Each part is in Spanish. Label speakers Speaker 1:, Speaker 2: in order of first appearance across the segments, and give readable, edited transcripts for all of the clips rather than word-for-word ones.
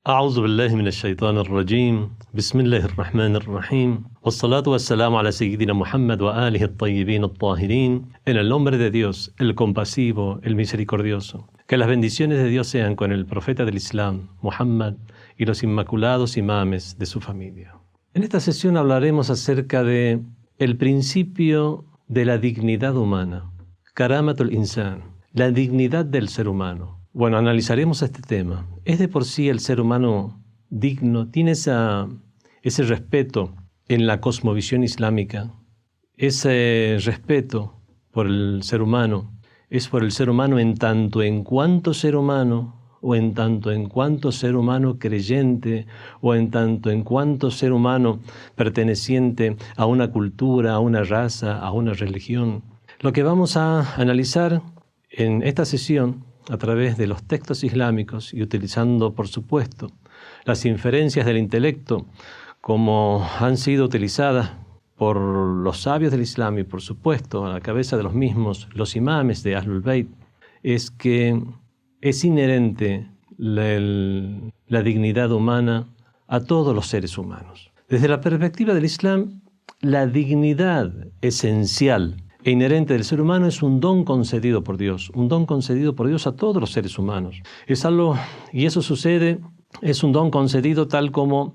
Speaker 1: أعوذ بالله من الشيطان الرجيم بسم الله الرحمن الرحيم والصلاة والسلام على سيدنا Muhammad وآله الطيبين الطاهرين. En el nombre de Dios, el compasivo, el misericordioso. Que las bendiciones de Dios sean con el profeta del Islam, Muhammad, y los inmaculados imames de su familia. En esta sesión hablaremos acerca de el principio de la dignidad humana, Karamatul Insan, la dignidad del ser humano. Bueno, analizaremos este tema. ¿Es de por sí el ser humano digno? ¿Tiene ese respeto en la cosmovisión islámica? Ese respeto por el ser humano es por el ser humano en tanto en cuanto ser humano, o en tanto en cuanto ser humano creyente, o en tanto en cuanto ser humano perteneciente a una cultura, a una raza, a una religión. Lo que vamos a analizar en esta sesión a través de los textos islámicos y utilizando, por supuesto, las inferencias del intelecto como han sido utilizadas por los sabios del Islam y, por supuesto, a la cabeza de los mismos, los imames de Ahlul Bayt, es que es inherente la dignidad humana a todos los seres humanos. Desde la perspectiva del Islam, la dignidad esencial e inherente del ser humano es un don concedido por Dios, un don concedido por Dios a todos los seres humanos. Es algo, y eso sucede, es un don concedido tal como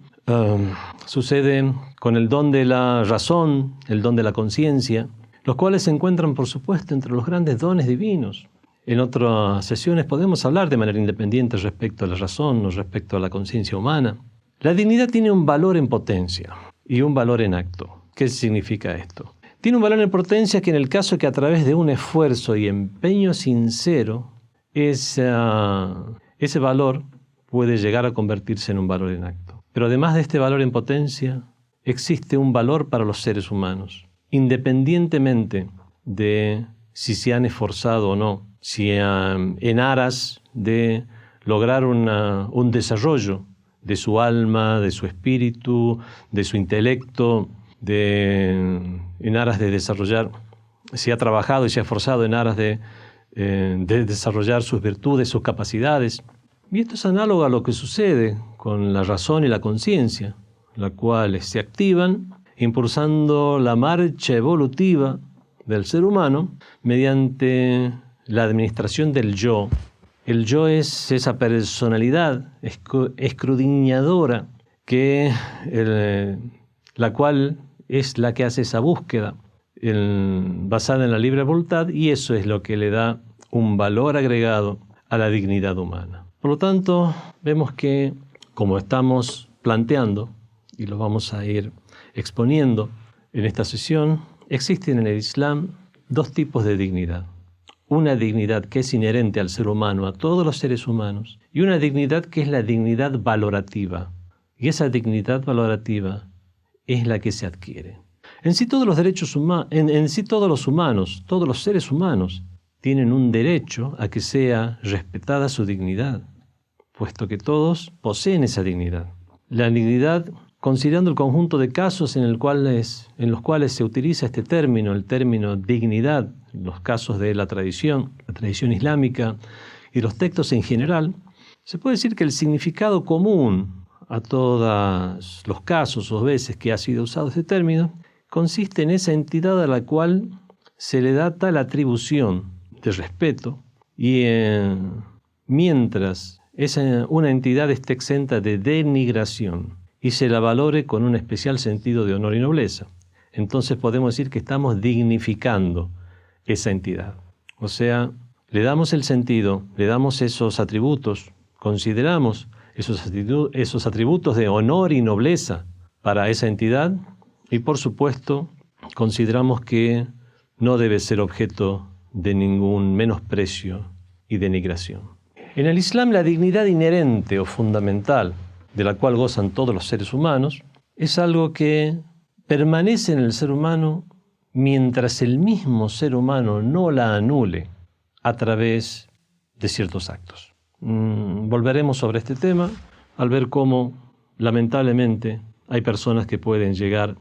Speaker 1: sucede con el don de la razón, el don de la conciencia, los cuales se encuentran, por supuesto, entre los grandes dones divinos. En otras sesiones podemos hablar de manera independiente respecto a la razón o respecto a la conciencia humana. La dignidad tiene un valor en potencia y un valor en acto. ¿Qué significa esto? Tiene un valor en potencia que en el caso que a través de un esfuerzo y empeño sincero, ese valor puede llegar a convertirse en un valor en acto. Pero además de este valor en potencia, existe un valor para los seres humanos, independientemente de si se han esforzado o no, si en aras de lograr un desarrollo de su alma, de su espíritu, de su intelecto, en aras de desarrollar, si ha trabajado y se ha esforzado en aras de desarrollar sus virtudes, sus capacidades. Y esto es análogo a lo que sucede con la razón y la conciencia, las cuales se activan impulsando la marcha evolutiva del ser humano mediante la administración del yo. El yo es esa personalidad escudriñadora la cual es la que hace esa búsqueda basada en la libre voluntad, y eso es lo que le da un valor agregado a la dignidad humana. Por lo tanto, vemos que, como estamos planteando, y lo vamos a ir exponiendo en esta sesión, existen en el Islam dos tipos de dignidad. Una dignidad que es inherente al ser humano, a todos los seres humanos, y una dignidad que es la dignidad valorativa. Y esa dignidad valorativa es la que se adquiere. En sí todos los derechos humanos, todos los humanos, todos los seres humanos, tienen un derecho a que sea respetada su dignidad, puesto que todos poseen esa dignidad. La dignidad, considerando el conjunto de casos en los cuales se utiliza este término, el término dignidad, los casos de la tradición islámica y los textos en general, se puede decir que el significado común a todos los casos o veces que ha sido usado este término consiste en esa entidad a la cual se le da tal atribución de respeto y mientras una entidad esté exenta de denigración y se la valore con un especial sentido de honor y nobleza, entonces podemos decir que estamos dignificando esa entidad. O sea, le damos el sentido, le damos esos atributos, consideramos esos atributos de honor y nobleza para esa entidad y, por supuesto, consideramos que no debe ser objeto de ningún menosprecio y denigración. En el Islam, la dignidad inherente o fundamental de la cual gozan todos los seres humanos es algo que permanece en el ser humano mientras el mismo ser humano no la anule a través de ciertos actos. Volveremos sobre este tema al ver cómo, lamentablemente, hay personas que pueden llegar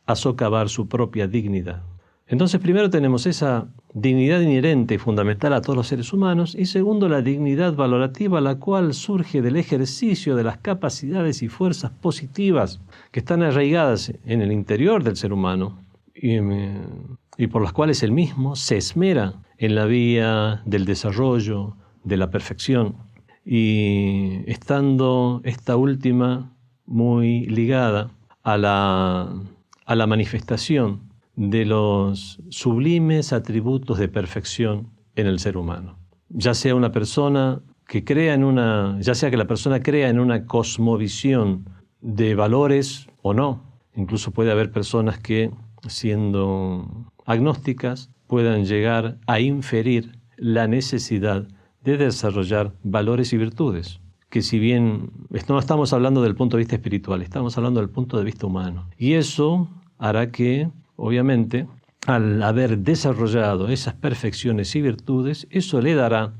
Speaker 1: a socavar su propia dignidad. Entonces, primero tenemos esa dignidad inherente y fundamental a todos los seres humanos, y segundo, la dignidad valorativa, la cual surge del ejercicio de las capacidades y fuerzas positivas que están arraigadas en el interior del ser humano y por las cuales él mismo se esmera en la vía del desarrollo, de la perfección, y estando esta última muy ligada a la manifestación de los sublimes atributos de perfección en el ser humano. Ya sea una persona que ya sea que la persona crea en una cosmovisión de valores o no. Incluso puede haber personas que, siendo agnósticas, puedan llegar a inferir la necesidad de desarrollar valores y virtudes, que si bien no estamos hablando del punto de vista espiritual, estamos hablando del punto de vista humano. Y eso hará que, obviamente, al haber desarrollado esas perfecciones y virtudes, eso le dará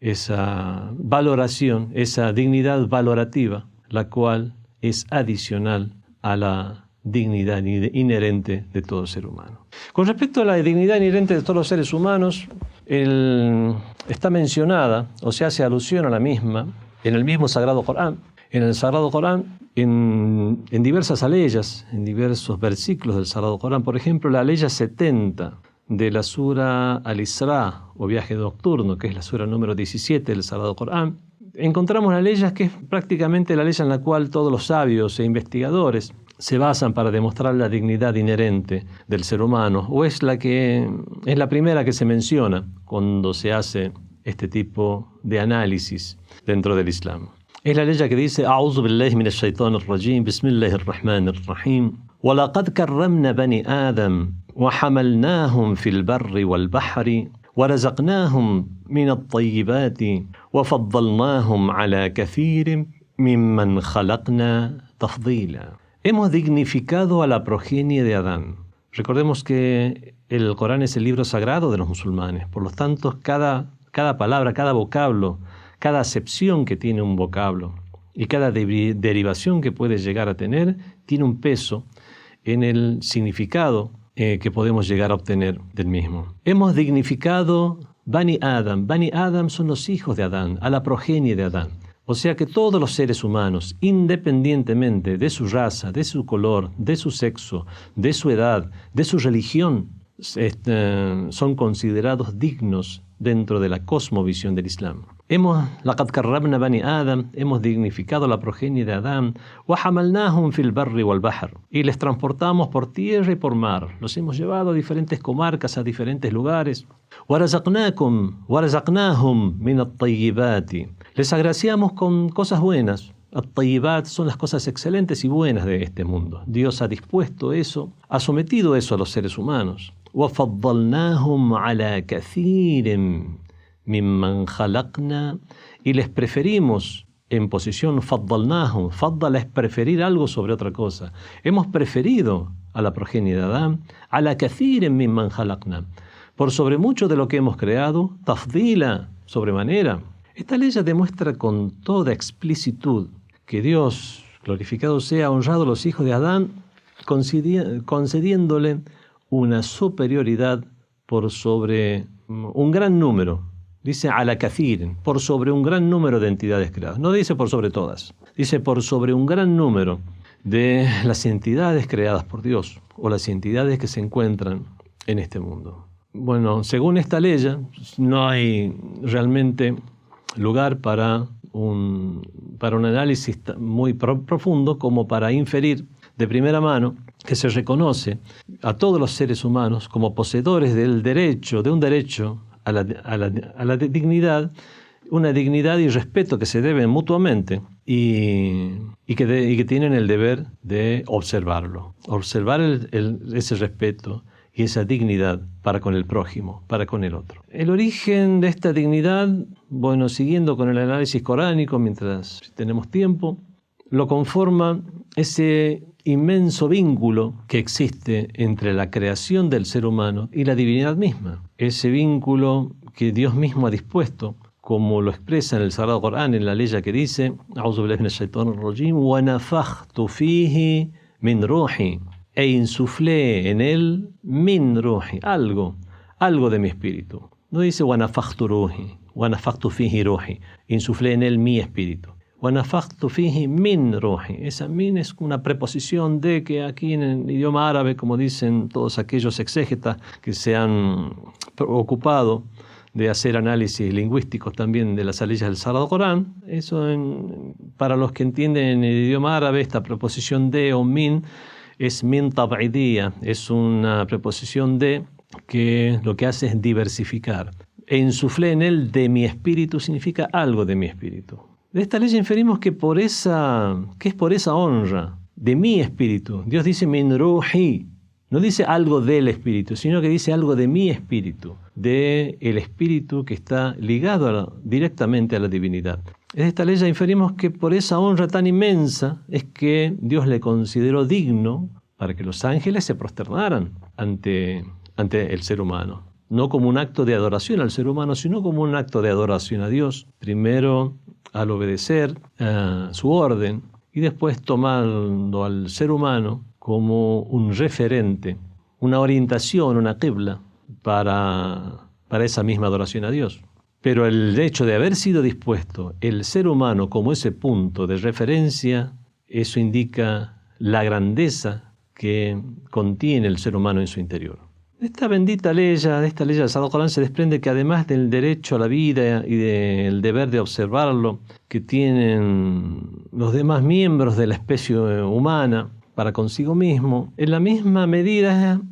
Speaker 1: esa valoración, esa dignidad valorativa, la cual es adicional a la dignidad inherente de todo ser humano. Con respecto a la dignidad inherente de todos los seres humanos, está mencionada, o se hace alusión a la misma, en el mismo Sagrado Corán. En el Sagrado Corán, en diversas aleyas, en diversos versículos del Sagrado Corán, por ejemplo, la aleya 70 de la Sura Al-Isra, o Viaje Nocturno, que es la Sura número 17 del Sagrado Corán, encontramos la ley que es prácticamente la ley en la cual todos los sabios e investigadores se basan para demostrar la dignidad inherente del ser humano, o es la primera que se menciona cuando se hace este tipo de análisis dentro del Islam. Es la ley que dice: A'udhu billahi minash shaitanir rajim, bismillahir rahmanir rahim. وَلَقَدْ كَرَّمْنَا بَنِي آدَمَ وَحَمَلْنَاهُمْ فِي الْبَرِّ وَالْبَحْرِ وَرَزَقْنَاهُم مِّنَ الطَّيِّبَاتِ وَفَضَّلْنَاهُمْ عَلَى كَثِيرٍ مِّمَّنْ خَلَقْنَا تَفْضِيلًا. Hemos dignificado a la progenie de Adán. Recordemos que el Corán es el libro sagrado de los musulmanes. Por lo tanto, cada palabra, cada vocablo, cada acepción que tiene un vocablo y cada derivación que puede llegar a tener, tiene un peso en el significado que podemos llegar a obtener del mismo. Hemos dignificado Bani Adam. Bani Adam son los hijos de Adán, a la progenie de Adán. O sea que todos los seres humanos, independientemente de su raza, de su color, de su sexo, de su edad, de su religión, son considerados dignos dentro de la cosmovisión del Islam. لَقَدْ كَرَّمْنَا بَنِي آدَمَ, hemos dignificado la progenie de Adán, وَحَمَلْنَاهُمْ فِي الْبَرِّ وَالْبَحْرِ, y les transportamos por tierra y por mar. Los hemos llevado a diferentes comarcas, a diferentes lugares. وَرَزَقْنَاهُمْ مِنَ الطَّيِّبَاتِ, les agraciamos con cosas buenas. At-tayyibat son las cosas excelentes y buenas de este mundo. Dios ha dispuesto eso, ha sometido eso a los seres humanos. وَفَضَّلْنَاهُمْ عَلَى كَثِيرٍ مِّمَّنْ خَلَقْنَا, y les preferimos en posición faddalnahum. Faddala es preferir algo sobre otra cosa. Hemos preferido a la progenie de Adán, ala kathirin mimman khalaqna, por sobre mucho de lo que hemos creado, tafdila, sobremanera. Esta ley ya demuestra con toda explicitud que Dios, glorificado sea, ha honrado a los hijos de Adán, concediéndole una superioridad por sobre un gran número. Dice ala kathirin, por sobre un gran número de entidades creadas. No dice por sobre todas, dice por sobre un gran número de las entidades creadas por Dios o las entidades que se encuentran en este mundo. Bueno, según esta ley, no hay realmente lugar para un análisis muy profundo como para inferir de primera mano que se reconoce a todos los seres humanos como poseedores de un derecho a la dignidad, una dignidad y respeto que se deben mutuamente y que tienen el deber de observarlo, observar ese respeto y esa dignidad para con el prójimo, para con el otro. El origen de esta dignidad, bueno, siguiendo con el análisis coránico, mientras tenemos tiempo, lo conforma ese inmenso vínculo que existe entre la creación del ser humano y la divinidad misma. Ese vínculo que Dios mismo ha dispuesto, como lo expresa en el Sagrado Corán, en la ley que dice: "A'udhu billahi minash shaitanir rajim, wa nafakhtu fihi min ruhi", e insuflé en él min ruhi, algo de mi espíritu. No dice wanafaktu ruhi, wanafaktu fihi ruhi, insuflé en él mi espíritu. Wanafaktu fihi min ruhi. Esa min es una preposición de que aquí en el idioma árabe, como dicen todos aquellos exégetas que se han ocupado de hacer análisis lingüísticos también de las leyes del Sagrado Corán, eso para los que entienden en el idioma árabe, esta preposición de o min es min tab'idiyya, es una preposición de que lo que hace es diversificar. E insuflé en él de mi espíritu significa algo de mi espíritu. De esta ley inferimos que es por esa honra de mi espíritu. Dios dice min ruhi, no dice algo del espíritu, sino que dice algo de mi espíritu, de el espíritu que está ligado directamente a la divinidad. De esta ley inferimos que por esa honra tan inmensa es que Dios le consideró digno para que los ángeles se prosternaran ante el ser humano. No como un acto de adoración al ser humano, sino como un acto de adoración a Dios. Primero al obedecer su orden y después tomando al ser humano como un referente, una orientación, una qibla para esa misma adoración a Dios. Pero el hecho de haber sido dispuesto el ser humano como ese punto de referencia, eso indica la grandeza que contiene el ser humano en su interior. De esta bendita ley, de esta ley del Sagrado Corán se desprende que además del derecho a la vida y del deber de observarlo que tienen los demás miembros de la especie humana para consigo mismo, en la misma medida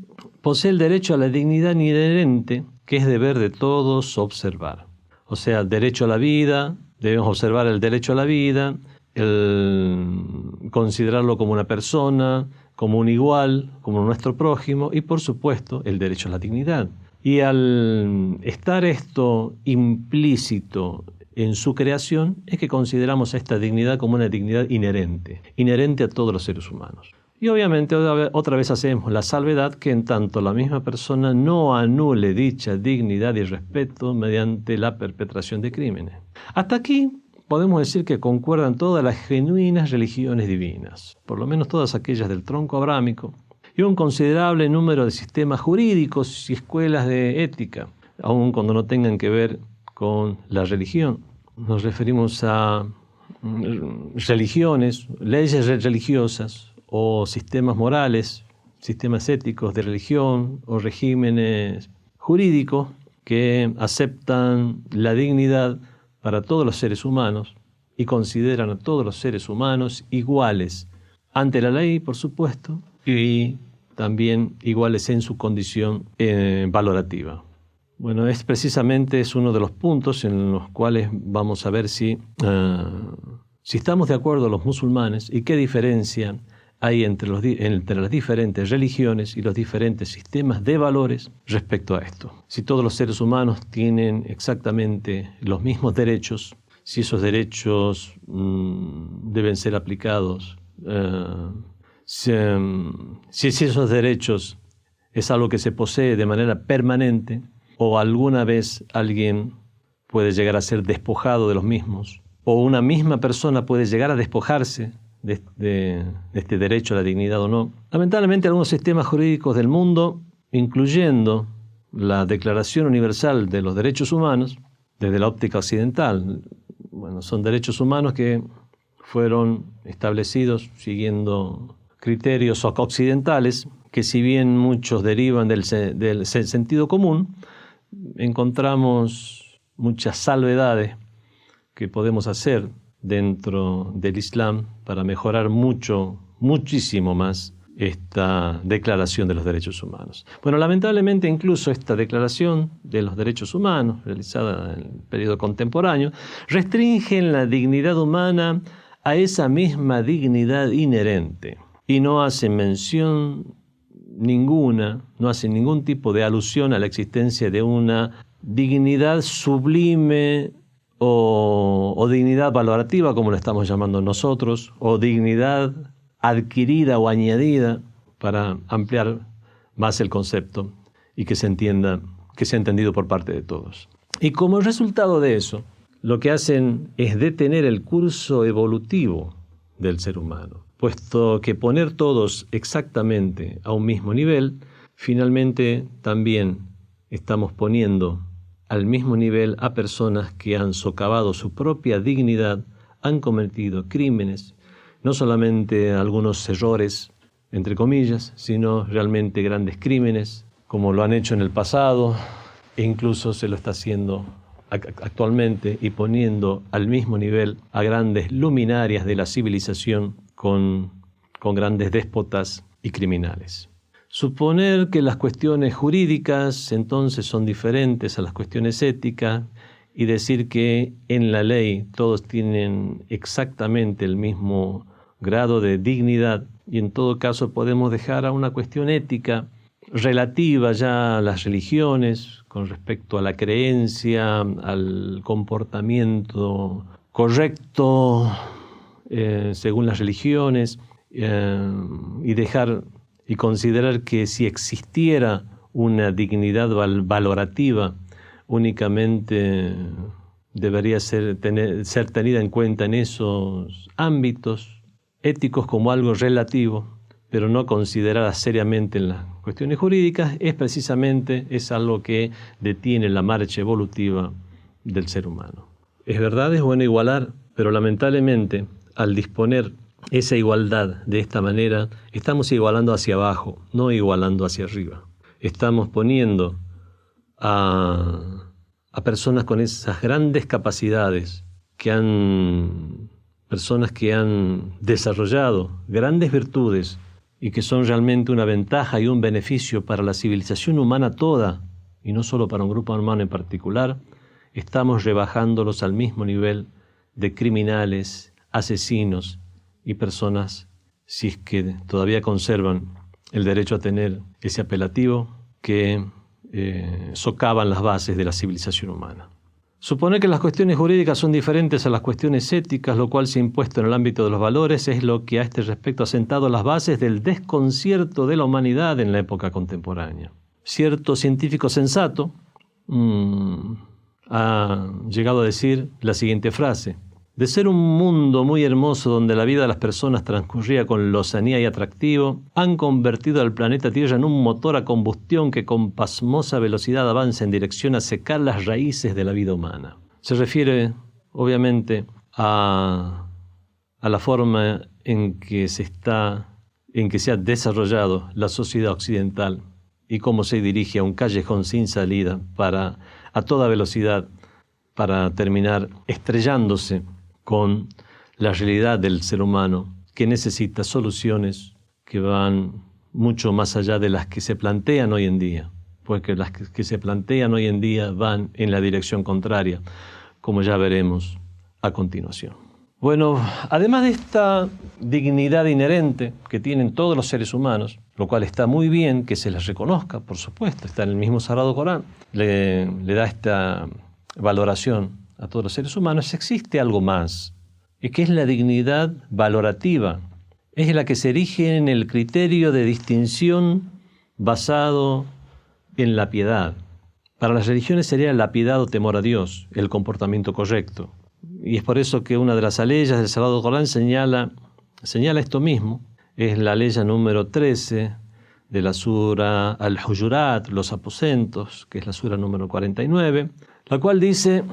Speaker 1: posee el derecho a la dignidad inherente que es deber de todos observar. O sea, el derecho a la vida, debemos observar el derecho a la vida, el considerarlo como una persona, como un igual, como nuestro prójimo y por supuesto el derecho a la dignidad. Y al estar esto implícito en su creación es que consideramos esta dignidad como una dignidad inherente a todos los seres humanos. Y obviamente otra vez hacemos la salvedad que en tanto la misma persona no anule dicha dignidad y respeto mediante la perpetración de crímenes. Hasta aquí podemos decir que concuerdan todas las genuinas religiones divinas, por lo menos todas aquellas del tronco abrámico, y un considerable número de sistemas jurídicos y escuelas de ética, aun cuando no tengan que ver con la religión. Nos referimos a religiones, leyes religiosas o sistemas morales, sistemas éticos de religión o regímenes jurídicos que aceptan la dignidad para todos los seres humanos y consideran a todos los seres humanos iguales ante la ley, por supuesto, y también iguales en su condición valorativa. Bueno, precisamente es uno de los puntos en los cuales vamos a ver si estamos de acuerdo los musulmanes y qué diferencia hay entre las diferentes religiones y los diferentes sistemas de valores respecto a esto. Si todos los seres humanos tienen exactamente los mismos derechos, si esos derechos deben ser aplicados, si esos derechos es algo que se posee de manera permanente o alguna vez alguien puede llegar a ser despojado de los mismos, o una misma persona puede llegar a despojarse de este derecho a la dignidad o no. Lamentablemente algunos sistemas jurídicos del mundo, incluyendo la Declaración Universal de los Derechos Humanos, desde la óptica occidental, son derechos humanos que fueron establecidos siguiendo criterios occidentales, que si bien muchos derivan del sentido común, encontramos muchas salvedades que podemos hacer dentro del Islam para mejorar muchísimo más esta declaración de los derechos humanos. Bueno, lamentablemente incluso esta declaración de los derechos humanos, realizada en el periodo contemporáneo, restringe la dignidad humana a esa misma dignidad inherente y no hace mención ninguna, no hace ningún tipo de alusión a la existencia de una dignidad sublime o dignidad valorativa, como lo estamos llamando nosotros, o dignidad adquirida o añadida, para ampliar más el concepto y que sea entendido por parte de todos. Y como resultado de eso, lo que hacen es detener el curso evolutivo del ser humano. puesto que poner todos exactamente a un mismo nivel, finalmente también estamos poniendo al mismo nivel a personas que han socavado su propia dignidad, han cometido crímenes, no solamente algunos errores, entre comillas, sino realmente grandes crímenes, como lo han hecho en el pasado, e incluso se lo está haciendo actualmente y poniendo al mismo nivel a grandes luminarias de la civilización con grandes déspotas y criminales. Suponer que las cuestiones jurídicas entonces son diferentes a las cuestiones éticas y decir que en la ley todos tienen exactamente el mismo grado de dignidad y en todo caso podemos dejar a una cuestión ética relativa ya a las religiones con respecto a la creencia, al comportamiento correcto según las religiones y dejar y considerar que si existiera una dignidad valorativa únicamente debería ser tenida en cuenta en esos ámbitos éticos como algo relativo, pero no considerada seriamente en las cuestiones jurídicas, es algo que detiene la marcha evolutiva del ser humano. Es verdad, es bueno igualar, pero lamentablemente al disponer esa igualdad de esta manera, estamos igualando hacia abajo, no igualando hacia arriba. Estamos poniendo a personas con esas grandes capacidades personas que han desarrollado grandes virtudes y que son realmente una ventaja y un beneficio para la civilización humana toda, y no solo para un grupo humano en particular, estamos rebajándolos al mismo nivel de criminales, asesinos y personas, si es que todavía conservan el derecho a tener ese apelativo, que socavan las bases de la civilización humana. Suponer que las cuestiones jurídicas son diferentes a las cuestiones éticas, lo cual se ha impuesto en el ámbito de los valores, es lo que a este respecto ha sentado las bases del desconcierto de la humanidad en la época contemporánea. Cierto científico sensato ha llegado a decir la siguiente frase: de ser un mundo muy hermoso donde la vida de las personas transcurría con lozanía y atractivo, han convertido al planeta Tierra en un motor a combustión que con pasmosa velocidad avanza en dirección a secar las raíces de la vida humana. Se refiere, obviamente, a la forma en que se ha desarrollado la sociedad occidental y cómo se dirige a un callejón sin salida a toda velocidad para terminar estrellándose con la realidad del ser humano, que necesita soluciones que van mucho más allá de las que se plantean hoy en día, porque las que se plantean hoy en día van en la dirección contraria, como ya veremos a continuación. Bueno, además de esta dignidad inherente que tienen todos los seres humanos, lo cual está muy bien que se les reconozca, por supuesto, está en el mismo Sagrado Corán, le da esta valoración a todos los seres humanos, existe algo más, y que es la dignidad valorativa. Es la que se erige en el criterio de distinción basado en la piedad. Para las religiones sería la piedad o temor a Dios, el comportamiento correcto. Y es por eso que una de las aleyas del Sagrado Corán señala esto mismo. Es la aleya número 13 de la sura Al-Hujurat, los aposentos, que es la sura número 49, la cual dice: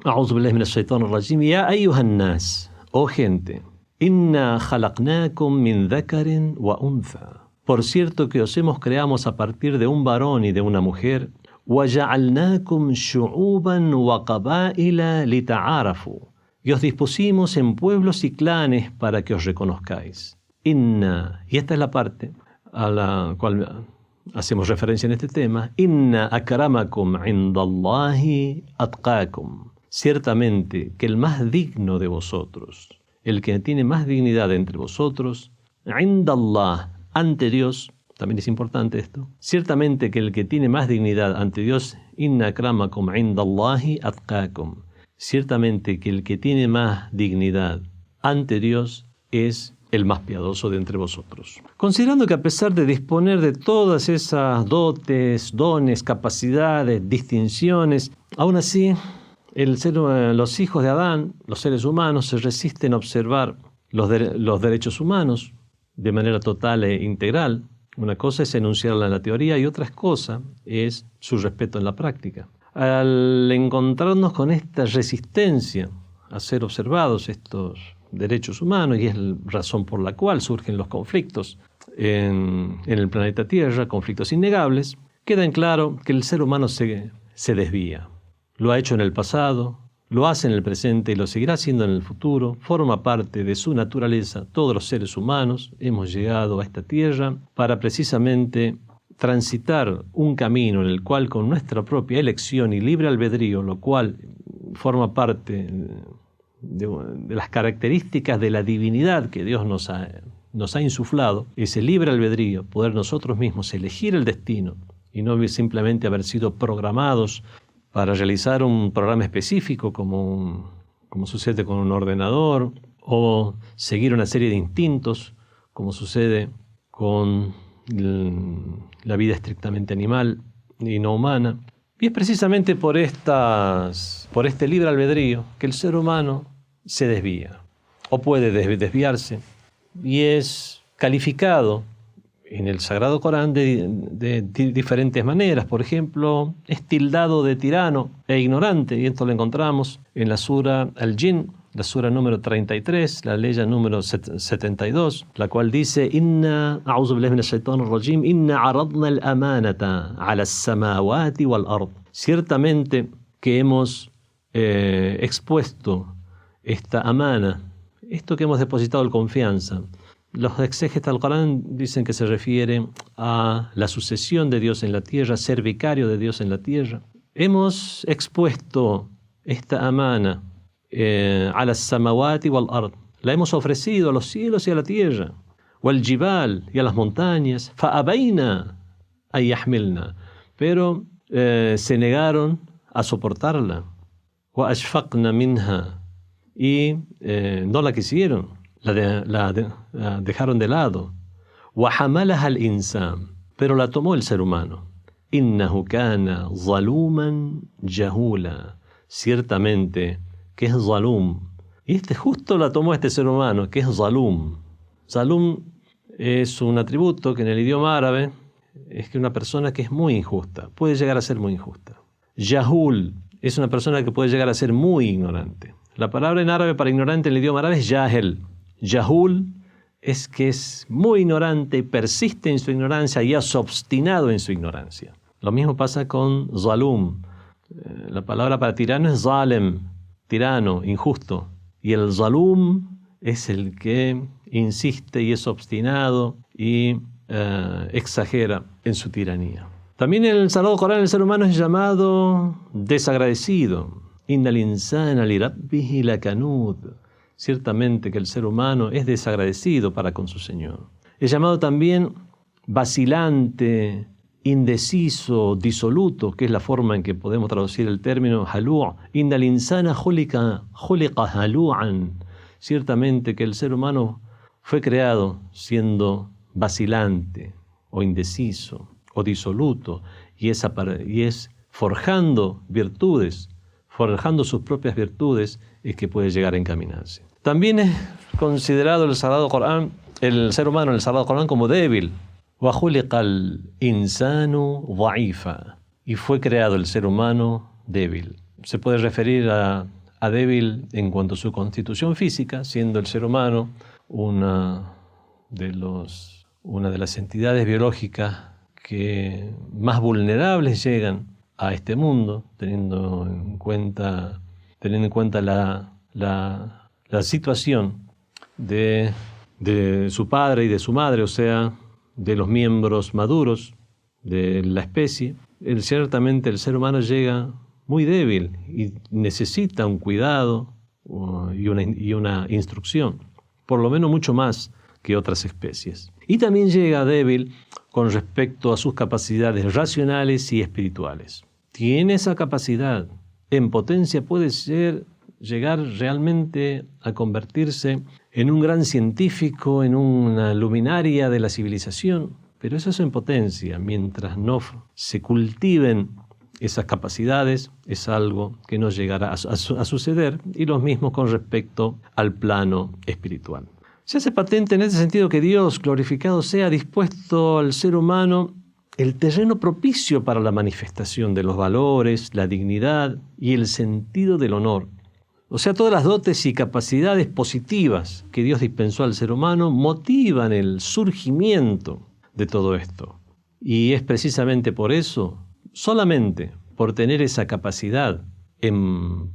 Speaker 1: A'udhu billahi minash shaitanir rajim, ya ayyuhan nas, oh gente, inna khalaqnakum min dhakarin wa untha. Por cierto que os hemos creado a partir de un varón y de una mujer, wa ja'alnakum shu'uban wa qaba'ila lita'arafu. Y os dispusimos en pueblos y clanes para que os reconozcáis. Inna, y esta es la parte a la cual hacemos referencia en este tema, inna akramakum indallahi atqakum. Ciertamente que el más digno de vosotros, el que tiene más dignidad entre vosotros, indallah, ante Dios, también es importante esto, ciertamente que el que tiene más dignidad ante Dios, inna akramakum indallahi atqakum, ciertamente que el que tiene más dignidad ante Dios es el más piadoso de entre vosotros. Considerando que a pesar de disponer de todas esas dotes, dones, capacidades, distinciones, aún así los hijos de Adán, los seres humanos, se resisten a observar los derechos humanos de manera total e integral. Una cosa es enunciarla en la teoría y otra cosa es su respeto en la práctica. Al encontrarnos con esta resistencia a ser observados estos derechos humanos, y es la razón por la cual surgen los conflictos en el planeta Tierra, conflictos innegables, queda en claro que el ser humano se desvía. Lo ha hecho en el pasado, lo hace en el presente y lo seguirá haciendo en el futuro. Forma parte de su naturaleza. Todos los seres humanos hemos llegado a esta tierra para precisamente transitar un camino en el cual, con nuestra propia elección y libre albedrío, lo cual forma parte de las características de la divinidad que Dios nos ha insuflado, ese libre albedrío, poder nosotros mismos elegir el destino y no simplemente haber sido programados para realizar un programa específico como sucede con un ordenador, o seguir una serie de instintos como sucede con la vida estrictamente animal y no humana. Y es precisamente por este libre albedrío que el ser humano se desvía o puede desviarse, y es calificado en el Sagrado Corán de diferentes maneras. Por ejemplo, es tildado de tirano e ignorante, y esto lo encontramos en la Sura Al-Jin, la Sura número 33, la ley número 72, la cual dice: Inna, a'udhu billahi minash shaitanir rajim, inna aradna al-amanata ala as-samawati wal-ard. Ciertamente que hemos expuesto esta amana, esto que hemos depositado en confianza. Los exégetas del Corán dicen que se refiere a la sucesión de Dios en la tierra, ser vicario de Dios en la tierra. Hemos expuesto esta amana a las samawati wal ard. La hemos ofrecido a los cielos y a la tierra. Wal jibal, y a las montañas. Fa'abayna an yahmilna. Pero se negaron a soportarla. Wa ashfaqna minha. Y no la quisieron. La dejaron de lado. وَحَمَلَهَا الْإِنسَانُ. Pero la tomó el ser humano. إِنَّهُ كَانَ ظَلُومًا جَهُولًا. Ciertamente que es zalum. Y justo la tomó este ser humano, que es zalum. Zalum es un atributo que en el idioma árabe es que una persona que es muy injusta, puede llegar a ser muy injusta. Jahul es una persona que puede llegar a ser muy ignorante. La palabra en árabe para ignorante en el idioma árabe es jahel. Jahul es que es muy ignorante, persiste en su ignorancia y es obstinado en su ignorancia. Lo mismo pasa con zalum. La palabra para tirano es zalem, tirano, injusto. Y el zalum es el que insiste y es obstinado y exagera en su tiranía. También en el Sagrado Corán el ser humano es llamado desagradecido. Innal insana li rabbihi lakanud. Ciertamente que el ser humano es desagradecido para con su Señor. Es llamado también vacilante, indeciso, disoluto, que es la forma en que podemos traducir el término halú'. Innal insana khuliqa halu'an. Ciertamente que el ser humano fue creado siendo vacilante o indeciso o disoluto, y es forjando virtudes, forjando sus propias virtudes, es que puede llegar a encaminarse. También es considerado el Sagrado Corán, el ser humano en el Sagrado Corán, como débil. وَخُلِقَ الْإِنسَانُ ضَعِيفًا. Y fue creado el ser humano débil. Se puede referir a débil en cuanto a su constitución física, siendo el ser humano una de las entidades biológicas que más vulnerables llegan a este mundo, teniendo en cuenta la situación de su padre y de su madre, o sea, de los miembros maduros de la especie. Ciertamente el ser humano llega muy débil y necesita un cuidado y una instrucción, por lo menos mucho más que otras especies. Y también llega débil con respecto a sus capacidades racionales y espirituales. Tiene esa capacidad, en potencia puede llegar realmente a convertirse en un gran científico, en una luminaria de la civilización, pero eso es en potencia. Mientras no se cultiven esas capacidades, es algo que no llegará a suceder, y lo mismo con respecto al plano espiritual. Se hace patente en ese sentido que Dios, glorificado sea, ha dispuesto al ser humano el terreno propicio para la manifestación de los valores, la dignidad y el sentido del honor. O sea, todas las dotes y capacidades positivas que Dios dispensó al ser humano motivan el surgimiento de todo esto. Y es precisamente por eso, solamente por tener esa capacidad,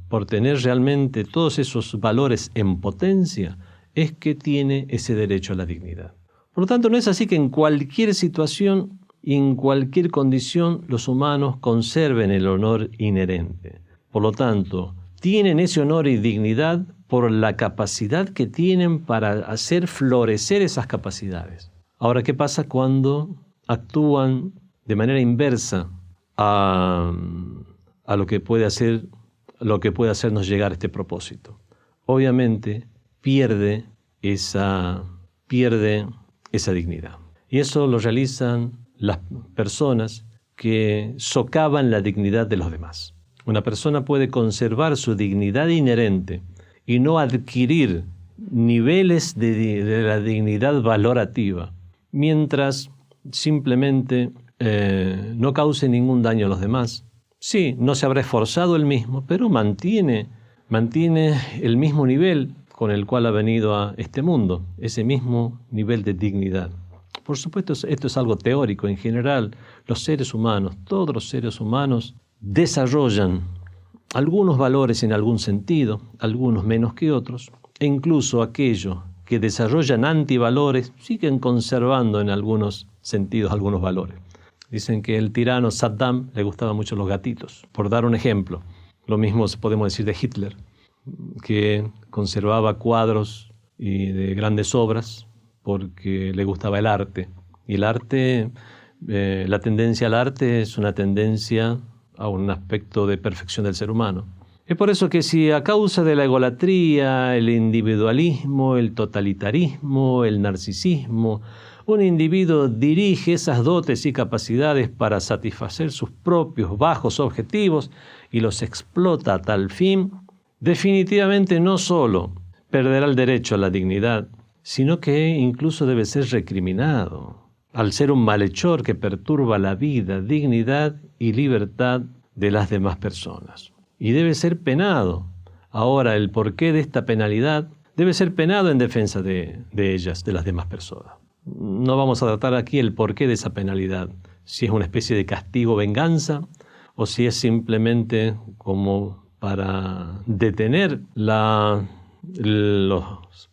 Speaker 1: por tener realmente todos esos valores en potencia, es que tiene ese derecho a la dignidad. Por lo tanto, no es así que en cualquier situación y en cualquier condición los humanos conserven el honor inherente. Por lo tanto, tienen ese honor y dignidad por la capacidad que tienen para hacer florecer esas capacidades. Ahora, ¿qué pasa cuando actúan de manera inversa a lo que puede hacernos llegar a este propósito? Obviamente, pierde esa dignidad. Y eso lo realizan las personas que socavan la dignidad de los demás. Una persona puede conservar su dignidad inherente y no adquirir niveles de la dignidad valorativa, mientras simplemente no cause ningún daño a los demás. Sí, no se habrá esforzado él mismo, pero mantiene el mismo nivel con el cual ha venido a este mundo, ese mismo nivel de dignidad. Por supuesto, esto es algo teórico. En general, los seres humanos, todos los seres humanos, desarrollan algunos valores en algún sentido, algunos menos que otros, e incluso aquellos que desarrollan antivalores siguen conservando en algunos sentidos algunos valores. Dicen que el tirano Saddam le gustaban mucho los gatitos, por dar un ejemplo. Lo mismo podemos decir de Hitler, que conservaba cuadros y de grandes obras porque le gustaba el arte. Y el arte, la tendencia al arte es una tendencia a un aspecto de perfección del ser humano. Es por eso que si a causa de la egolatría, el individualismo, el totalitarismo, el narcisismo, un individuo dirige esas dotes y capacidades para satisfacer sus propios bajos objetivos y los explota a tal fin, definitivamente no solo perderá el derecho a la dignidad, sino que incluso debe ser recriminado, al ser un malhechor que perturba la vida, dignidad y libertad de las demás personas. Y debe ser penado. Ahora, el porqué de esta penalidad debe ser penado en defensa de ellas, de las demás personas. No vamos a tratar aquí el porqué de esa penalidad, si es una especie de castigo, venganza, o si es simplemente como para detener los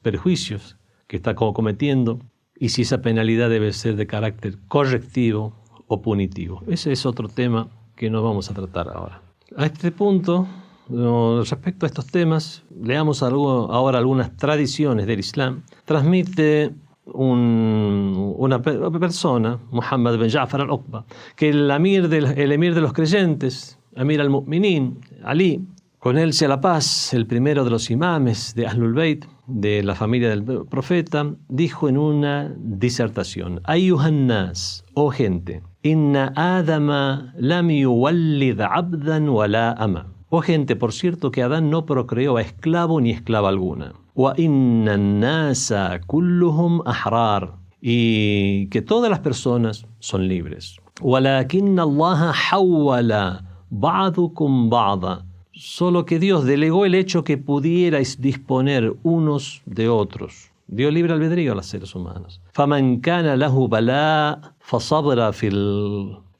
Speaker 1: perjuicios que está cometiendo, y si esa penalidad debe ser de carácter correctivo o punitivo. Ese es otro tema que no vamos a tratar ahora. A este punto, respecto a estos temas, leamos ahora algunas tradiciones del Islam. Transmite una persona, Muhammad bin Ja'far al-Uqba, que el emir de los creyentes, Amir al-Mu'minin, Ali, con él sea la paz, el primero de los imames de Ahlul Bayt, de la familia del profeta, dijo en una disertación: Ayyuhan nas, oh gente, inna Adama lam yuwallid abdan wala ama. Oh gente, por cierto que Adán no procreó a esclavo ni esclava alguna. Wa inna an-nasa kulluhum ahrar. Y que todas las personas son libres. Walakinna Allaha hawwala ba'dukum ba'da. Solo que Dios delegó el hecho que pudierais disponer unos de otros. Dio libre albedrío a los seres humanos. فَمَنْ كَانَ لَهُ بَلَاءٌ فَصَبْرَ فِي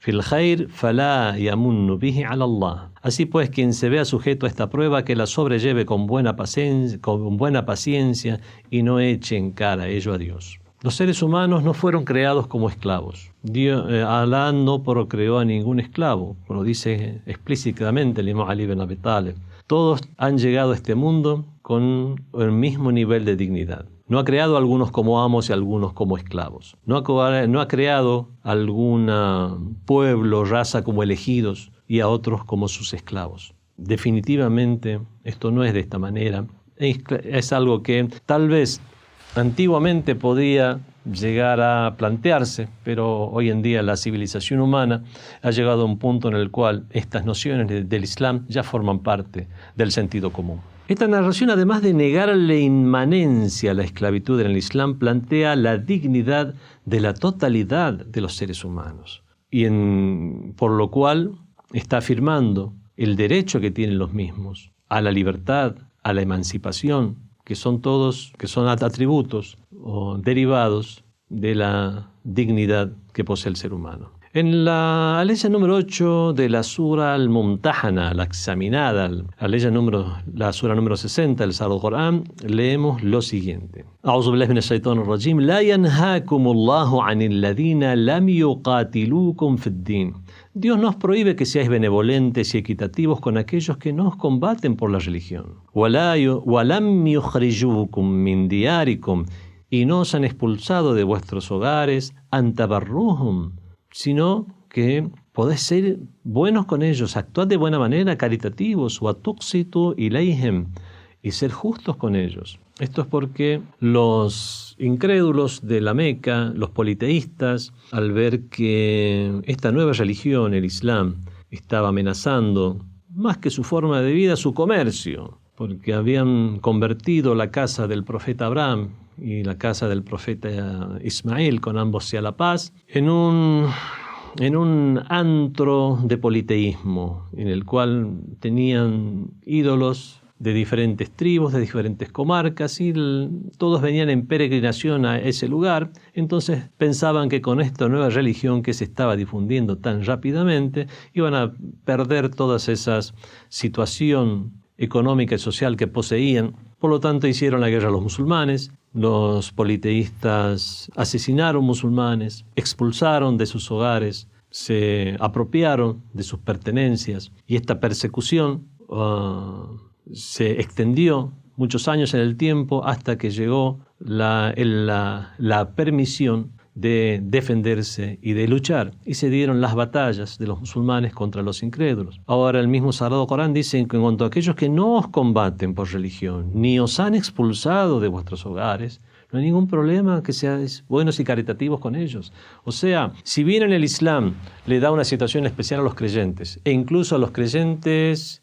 Speaker 1: الْخَيْرِ فَلَا يَمُنُّ بِهِ عَلَى اللَّهِ. Así pues, quien se vea sujeto a esta prueba, que la sobrelleve con buena paciencia y no eche en cara ello a Dios. Los seres humanos no fueron creados como esclavos. Alá no procreó a ningún esclavo, como dice explícitamente el imam Ali ibn Abi Talib. Todos han llegado a este mundo con el mismo nivel de dignidad. No ha creado a algunos como amos y a algunos como esclavos. No ha creado a algún pueblo, raza como elegidos y a otros como sus esclavos. Definitivamente esto no es de esta manera. Es algo que tal vez antiguamente podía llegar a plantearse, pero hoy en día la civilización humana ha llegado a un punto en el cual estas nociones del Islam ya forman parte del sentido común. Esta narración, además de negar la inmanencia a la esclavitud en el Islam, plantea la dignidad de la totalidad de los seres humanos, por lo cual está afirmando el derecho que tienen los mismos a la libertad, a la emancipación, que son atributos o derivados de la dignidad que posee el ser humano. En la aleya número 8 de la Sura al-Mumtahana, la examinada, la Sura número 60 del Sagrado Corán, leemos lo siguiente. A'udhu billahi minash shaitanir rajim. La yanhakumullahu 'anil ladina lam yuqatilukum fid-din. Dios nos prohíbe que seáis benevolentes y equitativos con aquellos que no os combaten por la religión. Walam yukhrijukum min diyarikum, y no os han expulsado de vuestros hogares, antabarruhum, sino que podés ser buenos con ellos, actuar de buena manera, caritativos, wa tuqsitu ilayhim, y ser justos con ellos. Esto es porque los incrédulos de la Meca, los politeístas, al ver que esta nueva religión, el Islam, estaba amenazando, más que su forma de vida, su comercio, porque habían convertido la casa del profeta Abraham y la casa del profeta Ismael, con ambos sea la paz, en un antro de politeísmo, en el cual tenían ídolos de diferentes tribus, de diferentes comarcas, y todos venían en peregrinación a ese lugar. Entonces pensaban que con esta nueva religión que se estaba difundiendo tan rápidamente, iban a perder todas esas situación económica y social que poseían. Por lo tanto, hicieron la guerra a los musulmanes. Los politeístas asesinaron musulmanes, expulsaron de sus hogares, se apropiaron de sus pertenencias, y esta persecución se extendió muchos años en el tiempo hasta que llegó la permisión de defenderse y de luchar, y se dieron las batallas de los musulmanes contra los incrédulos. Ahora el mismo Sagrado Corán dice que en cuanto a aquellos que no os combaten por religión, ni os han expulsado de vuestros hogares, no hay ningún problema que seáis buenos y caritativos con ellos. O sea, si bien en el Islam le da una situación especial a los creyentes, e incluso a los creyentes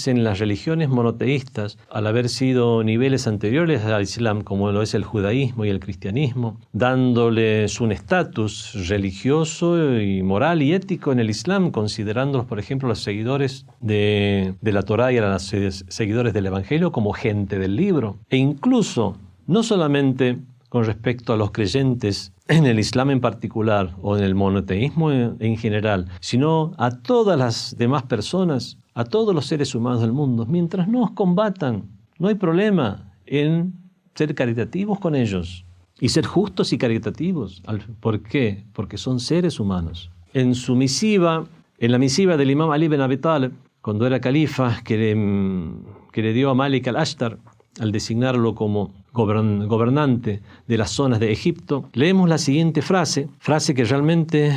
Speaker 1: en las religiones monoteístas, al haber sido niveles anteriores al Islam, como lo es el judaísmo y el cristianismo, dándoles un estatus religioso y moral y ético en el Islam, considerándolos, por ejemplo, los seguidores de la Torá y a los seguidores del Evangelio como gente del libro. E incluso, no solamente con respecto a los creyentes en el Islam en particular o en el monoteísmo en general, sino a todas las demás personas, a todos los seres humanos del mundo, mientras no os combatan, no hay problema en ser caritativos con ellos y ser justos y caritativos. ¿Por qué? Porque son seres humanos. En la misiva del Imam Ali ibn Abi Talib, cuando era califa, que le dio a Malik al-Ashtar, al designarlo como gobernante de las zonas de Egipto, leemos la siguiente frase que realmente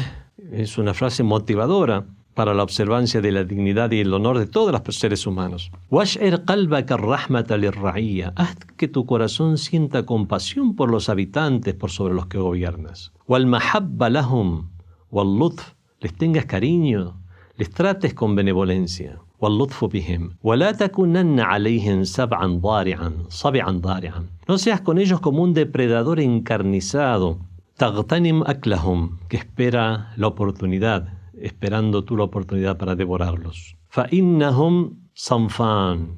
Speaker 1: es una frase motivadora para la observancia de la dignidad y el honor de todos los seres humanos. وَاشْعِرْ قَلْبَكَ الرَّحْمَةَ لِلرَّعِيَّةِ. Haz que tu corazón sienta compasión por los habitantes, por sobre los que gobiernas. وَالْمَحَبَّ لَهُمْ وَاللُّطْفِ. Les tengas cariño, les trates con benevolencia. وَاللُّطْفُ بِهِمْ وَلَا تَكُنَنَّ عَلَيْهِمْ صَبِعًا ضَارِعًا. No seas con ellos como un depredador encarnizado. تَغْتَنِمْ أَكْلَهُمْ, que espera la oportunidad, esperando tú la oportunidad para devorarlos. فَإِنَّهُمْ صِنْفَانِ.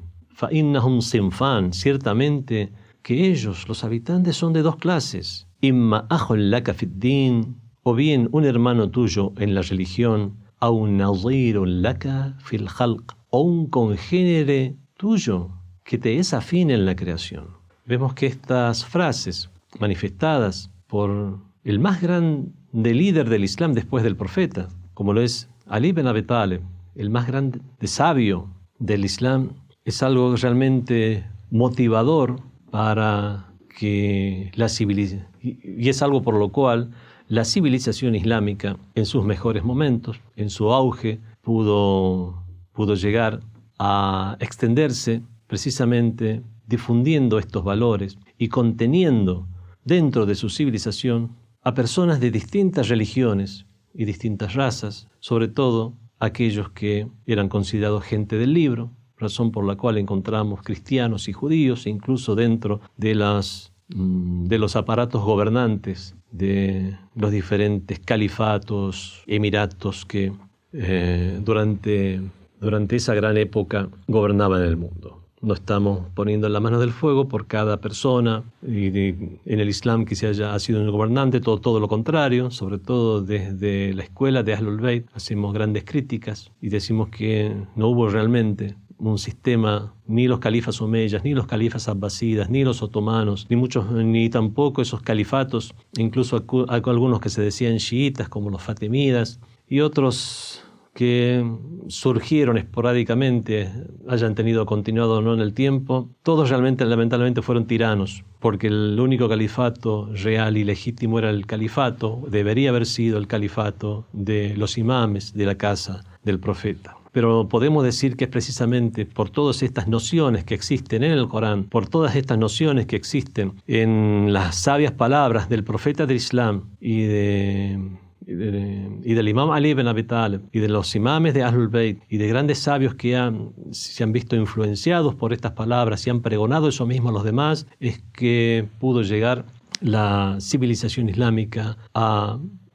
Speaker 1: Ciertamente que ellos, los habitantes, son de dos clases. إِمَّا أَخٌ لَكَ فِي الدِّينِ, o bien un hermano tuyo en la religión, أَوْ نَظِيرٌ لَكَ فِي الْخَلْقِ, o un congénere tuyo que te es afín en la creación. Vemos que estas frases manifestadas por el más grande líder del Islam después del profeta, como lo es Ali ibn Abi Talib, el más grande sabio del Islam, es algo realmente motivador para que la civilización, y es algo por lo cual la civilización islámica, en sus mejores momentos, en su auge, pudo llegar a extenderse precisamente difundiendo estos valores y conteniendo dentro de su civilización a personas de distintas religiones y distintas razas, sobre todo aquellos que eran considerados gente del libro, razón por la cual encontramos cristianos y judíos, incluso dentro de los aparatos gobernantes de los diferentes califatos, emiratos que durante esa gran época gobernaban el mundo. No estamos poniendo en la mano del fuego por cada persona en el Islam que ha sido un gobernante, todo lo contrario, sobre todo desde la escuela de Ahlul Bayt hacemos grandes críticas y decimos que no hubo realmente un sistema, ni los califas omeyas, ni los califas abbasidas, ni los otomanos, ni tampoco esos califatos, incluso algunos que se decían chiitas como los fatimidas y otros que surgieron esporádicamente, hayan tenido continuado o no en el tiempo, todos realmente, lamentablemente, fueron tiranos, porque el único califato real y legítimo era el califato, debería haber sido el califato de los imames de la casa del profeta. Pero podemos decir que es precisamente por todas estas nociones que existen en el Corán, por todas estas nociones que existen en las sabias palabras del profeta del Islam y del imam Ali ibn Abi Talib y de los imames de Ahlul Bayt y de grandes sabios que se han visto influenciados por estas palabras y han pregonado eso mismo a los demás, es que pudo llegar la civilización islámica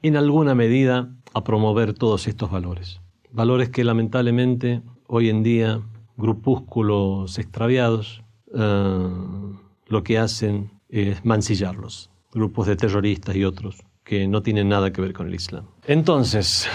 Speaker 1: en alguna medida a promover todos estos valores. Valores que lamentablemente hoy en día grupúsculos extraviados lo que hacen es mancillarlos, grupos de terroristas y otros que no tienen nada que ver con el Islam. Entonces,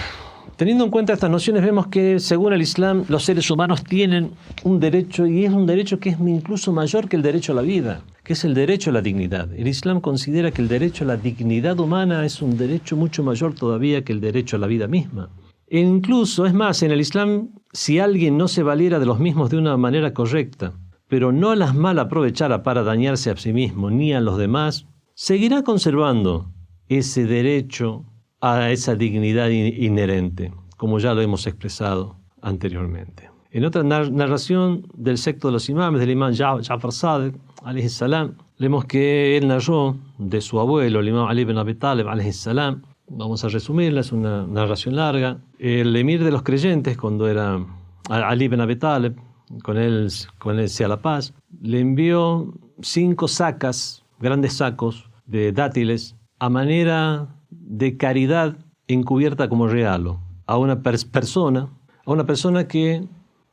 Speaker 1: teniendo en cuenta estas nociones, vemos que según el Islam los seres humanos tienen un derecho, y es un derecho que es incluso mayor que el derecho a la vida, que es el derecho a la dignidad. El Islam considera que el derecho a la dignidad humana es un derecho mucho mayor todavía que el derecho a la vida misma. E incluso, es más, en el Islam, si alguien no se valiera de los mismos de una manera correcta, pero no las mal aprovechara para dañarse a sí mismo ni a los demás, seguirá conservando ese derecho a esa dignidad inherente, como ya lo hemos expresado anteriormente. En otra narración del secto de los imames, del imam Ja'far Sadiq, alayhi salam, leemos que él narró de su abuelo, el imam Ali ibn Abi Talib, alayhi salam. Vamos a resumirla, es una narración larga. El emir de los creyentes, cuando era Ali ibn Abi Talib, con él sea la paz, le envió 5 sacas, grandes sacos de dátiles, a manera de caridad encubierta como regalo a una persona que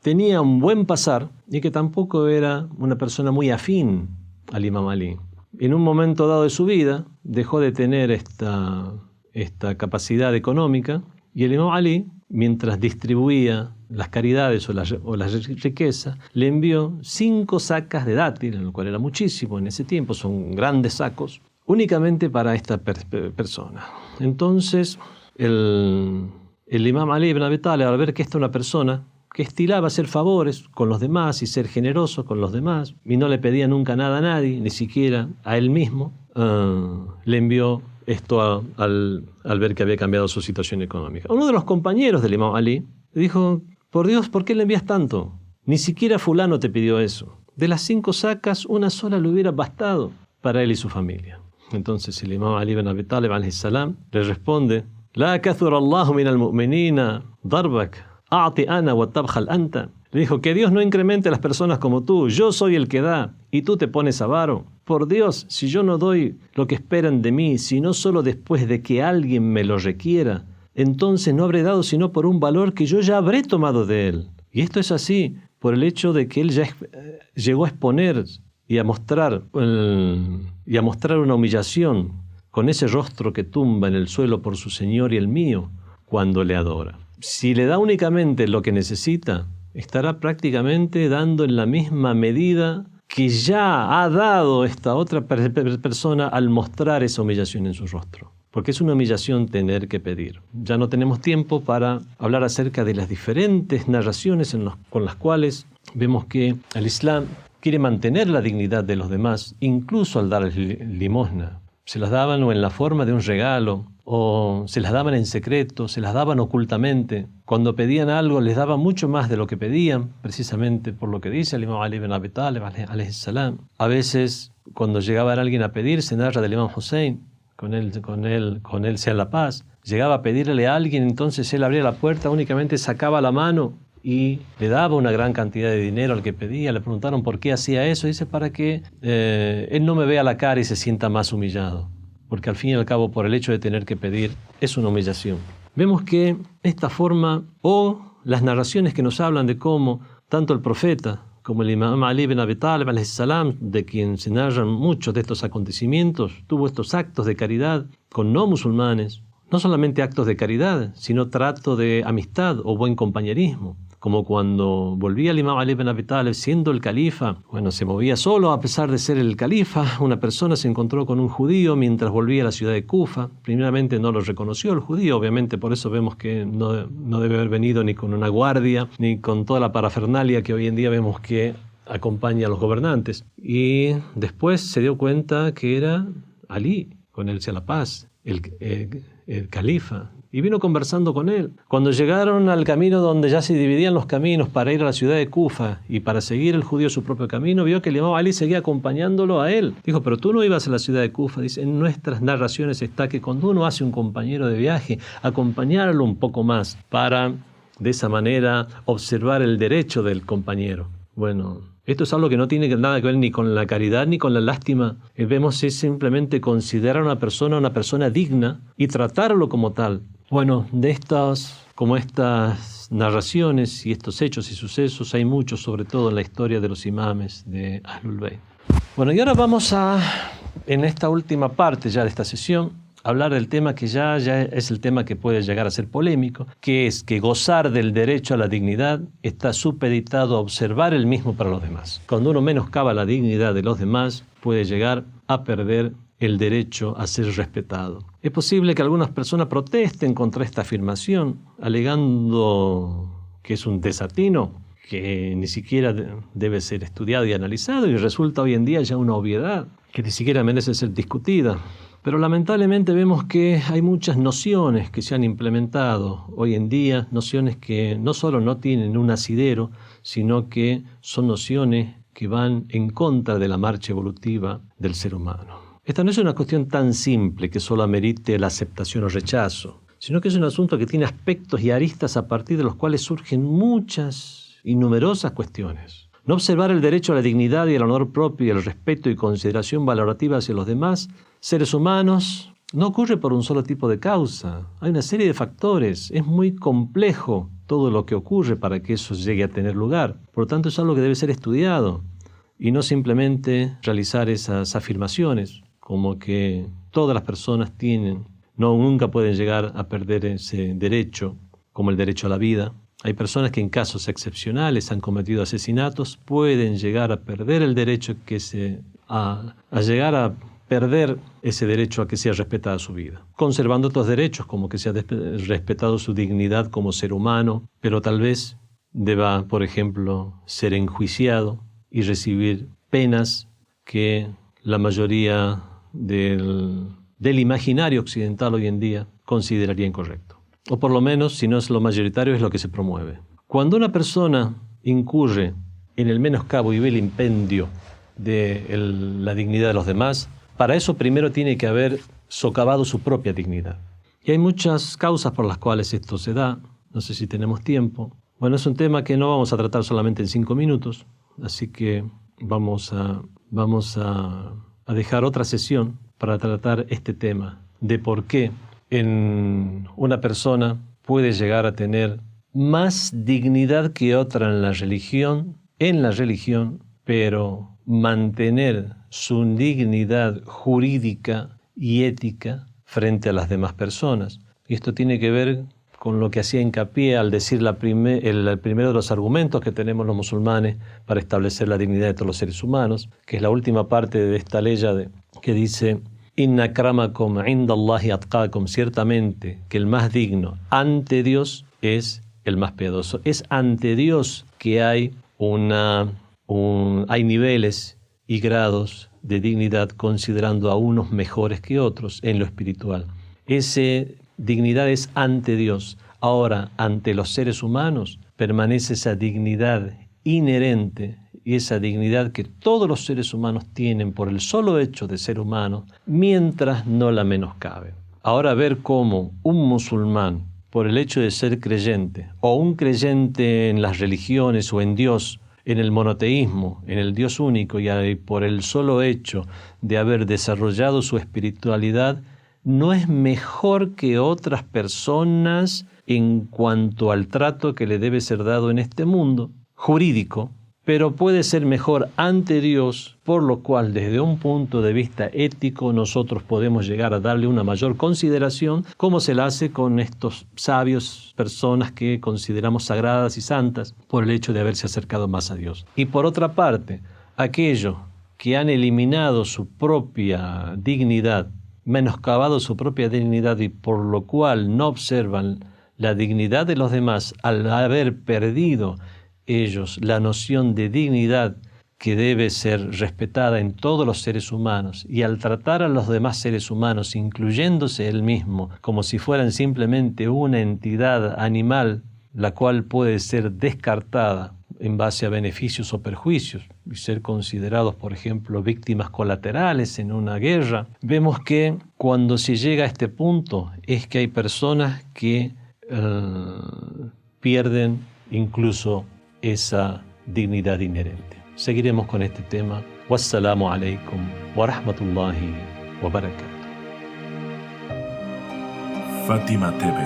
Speaker 1: tenía un buen pasar y que tampoco era una persona muy afín al imam Ali. En un momento dado de su vida dejó de tener esta capacidad económica y el imam Ali, mientras distribuía las caridades o la riqueza, le envió 5 sacas de dátil, lo cual era muchísimo en ese tiempo, son grandes sacos, únicamente para esta persona. Entonces, el imam Ali ibn Abi Talib, al ver que esta es una persona que estilaba hacer favores con los demás y ser generoso con los demás, y no le pedía nunca nada a nadie, ni siquiera a él mismo, le envió esto al ver que había cambiado su situación económica. Uno de los compañeros del imam Ali le dijo: por Dios, ¿por qué le envías tanto? Ni siquiera fulano te pidió eso. De las 5 sacas, una sola le hubiera bastado para él y su familia. Entonces el imam Ali ibn Abi Talib alayhi salam le responde: La kathura Allahu min al-mu'minina darbak, a'ti ana wa tabkhal anta. Le dijo: que Dios no incremente a las personas como tú, yo soy el que da y tú te pones avaro. Por Dios, si yo no doy lo que esperan de mí, sino solo después de que alguien me lo requiera, entonces no habré dado sino por un valor que yo ya habré tomado de él. Y esto es así por el hecho de que él ya llegó a exponer y a mostrar una humillación con ese rostro que tumba en el suelo por su Señor y el mío cuando le adora. Si le da únicamente lo que necesita, estará prácticamente dando en la misma medida que ya ha dado esta otra persona al mostrar esa humillación en su rostro. Porque es una humillación tener que pedir. Ya no tenemos tiempo para hablar acerca de las diferentes narraciones con las cuales vemos que el Islam quiere mantener la dignidad de los demás, incluso al dar limosna. Se las daban o en la forma de un regalo, o se las daban en secreto, se las daban ocultamente. Cuando pedían algo les daban mucho más de lo que pedían, precisamente por lo que dice el imam Ali ibn Abi Talib alayhi salam. A veces, cuando llegaba alguien a pedir, se narra del imam Hussein, con él sea la paz, llegaba a pedirle a alguien, entonces él abría la puerta, únicamente sacaba la mano y le daba una gran cantidad de dinero al que pedía. Le preguntaron por qué hacía eso. Dice, para que él no me vea la cara y se sienta más humillado. Porque al fin y al cabo, por el hecho de tener que pedir, es una humillación. Vemos que esta forma, o las narraciones que nos hablan de cómo tanto el profeta como el imam Ali ibn Abi Talib, alayhi salam, de quien se narran muchos de estos acontecimientos, tuvo estos actos de caridad con no musulmanes, no solamente actos de caridad, sino trato de amistad o buen compañerismo, como cuando volvía el imam Ali ibn Abi Talib siendo el califa, se movía solo a pesar de ser el califa. Una persona se encontró con un judío mientras volvía a la ciudad de Kufa. Primeramente no lo reconoció el judío, obviamente por eso vemos que no debe haber venido ni con una guardia, ni con toda la parafernalia que hoy en día vemos que acompaña a los gobernantes. Y después se dio cuenta que era Ali, con él sea la paz, el califa, y vino conversando con él. Cuando llegaron al camino donde ya se dividían los caminos para ir a la ciudad de Kufa y para seguir el judío su propio camino, vio que el imam Ali seguía acompañándolo a él. Dijo, pero tú no ibas a la ciudad de Kufa. Dice, en nuestras narraciones está que cuando uno hace un compañero de viaje, acompañarlo un poco más para, de esa manera, observar el derecho del compañero. Esto es algo que no tiene nada que ver ni con la caridad ni con la lástima. Vemos es simplemente considerar a una persona digna y tratarlo como tal. De estas narraciones y estos hechos y sucesos hay muchos, sobre todo en la historia de los imames de Ahlul Bayt. Y ahora vamos en esta última parte ya de esta sesión, hablar del tema que ya es el tema que puede llegar a ser polémico, que es que gozar del derecho a la dignidad está supeditado a observar el mismo para los demás. Cuando uno menoscaba la dignidad de los demás, puede llegar a perder el derecho a ser respetado. Es posible que algunas personas protesten contra esta afirmación, alegando que es un desatino, que ni siquiera debe ser estudiado y analizado, y resulta hoy en día ya una obviedad, que ni siquiera merece ser discutida. Pero lamentablemente vemos que hay muchas nociones que se han implementado hoy en día, nociones que no solo no tienen un asidero, sino que son nociones que van en contra de la marcha evolutiva del ser humano. Esta no es una cuestión tan simple que solo amerite la aceptación o rechazo, sino que es un asunto que tiene aspectos y aristas a partir de los cuales surgen muchas y numerosas cuestiones. No observar el derecho a la dignidad y al honor propio y el respeto y consideración valorativa hacia los demás seres humanos no ocurre por un solo tipo de causa. Hay una serie de factores. Es muy complejo todo lo que ocurre para que eso llegue a tener lugar. Por lo tanto, es algo que debe ser estudiado y no simplemente realizar esas afirmaciones como que todas las personas nunca pueden llegar a perder ese derecho, como el derecho a la vida. Hay personas que en casos excepcionales han cometido asesinatos, pueden llegar a perder el derecho a llegar a perder ese derecho a que sea respetada su vida, conservando otros derechos como que sea respetado su dignidad como ser humano, pero tal vez deba, por ejemplo, ser enjuiciado y recibir penas que la mayoría del imaginario occidental hoy en día consideraría incorrecto. O por lo menos, si no es lo mayoritario, es lo que se promueve. Cuando una persona incurre en el menoscabo y vilipendio de la dignidad de los demás, para eso primero tiene que haber socavado su propia dignidad. Y hay muchas causas por las cuales esto se da. No sé si tenemos tiempo. Es un tema que no vamos a tratar solamente en 5 minutos, así que vamos a dejar otra sesión para tratar este tema de por qué en una persona puede llegar a tener más dignidad que otra en la religión, pero mantener su dignidad jurídica y ética frente a las demás personas. Y esto tiene que ver con lo que hacía hincapié al decir el primero de los argumentos que tenemos los musulmanes para establecer la dignidad de todos los seres humanos, que es la última parte de esta ley que dice: Inna akramakum indallahi atqakum, ciertamente que el más digno ante Dios es el más piadoso. Es ante Dios que hay hay niveles y grados de dignidad, considerando a unos mejores que otros en lo espiritual. Esa dignidad es ante Dios. Ahora, ante los seres humanos, permanece esa dignidad inherente y esa dignidad que todos los seres humanos tienen por el solo hecho de ser humanos, mientras no la menoscaben. Ahora, ver cómo un musulmán por el hecho de ser creyente, o un creyente en las religiones o en Dios, en el monoteísmo, en el Dios único, y por el solo hecho de haber desarrollado su espiritualidad, no es mejor que otras personas en cuanto al trato que le debe ser dado en este mundo jurídico, pero puede ser mejor ante Dios, por lo cual desde un punto de vista ético nosotros podemos llegar a darle una mayor consideración, como se la hace con estos sabios, personas que consideramos sagradas y santas por el hecho de haberse acercado más a Dios. Y por otra parte, aquellos que han eliminado su propia dignidad, menoscabado su propia dignidad y por lo cual no observan la dignidad de los demás al haber perdido ellos la noción de dignidad que debe ser respetada en todos los seres humanos, y al tratar a los demás seres humanos, incluyéndose él mismo, como si fueran simplemente una entidad animal, la cual puede ser descartada en base a beneficios o perjuicios y ser considerados, por ejemplo, víctimas colaterales en una guerra, vemos que cuando se llega a este punto es que hay personas que pierden incluso esa dignidad inherente. Seguiremos con este tema. Wassalamu alaikum wa rahmatullahi wa barakatuh.
Speaker 2: Fátima TV,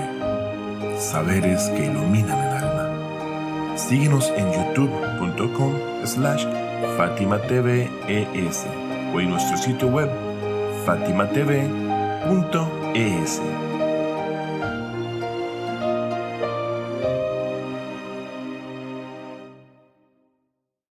Speaker 2: saberes que iluminan el alma. Síguenos en youtube.com/FátimaTVES o en nuestro sitio web fatimatv.es.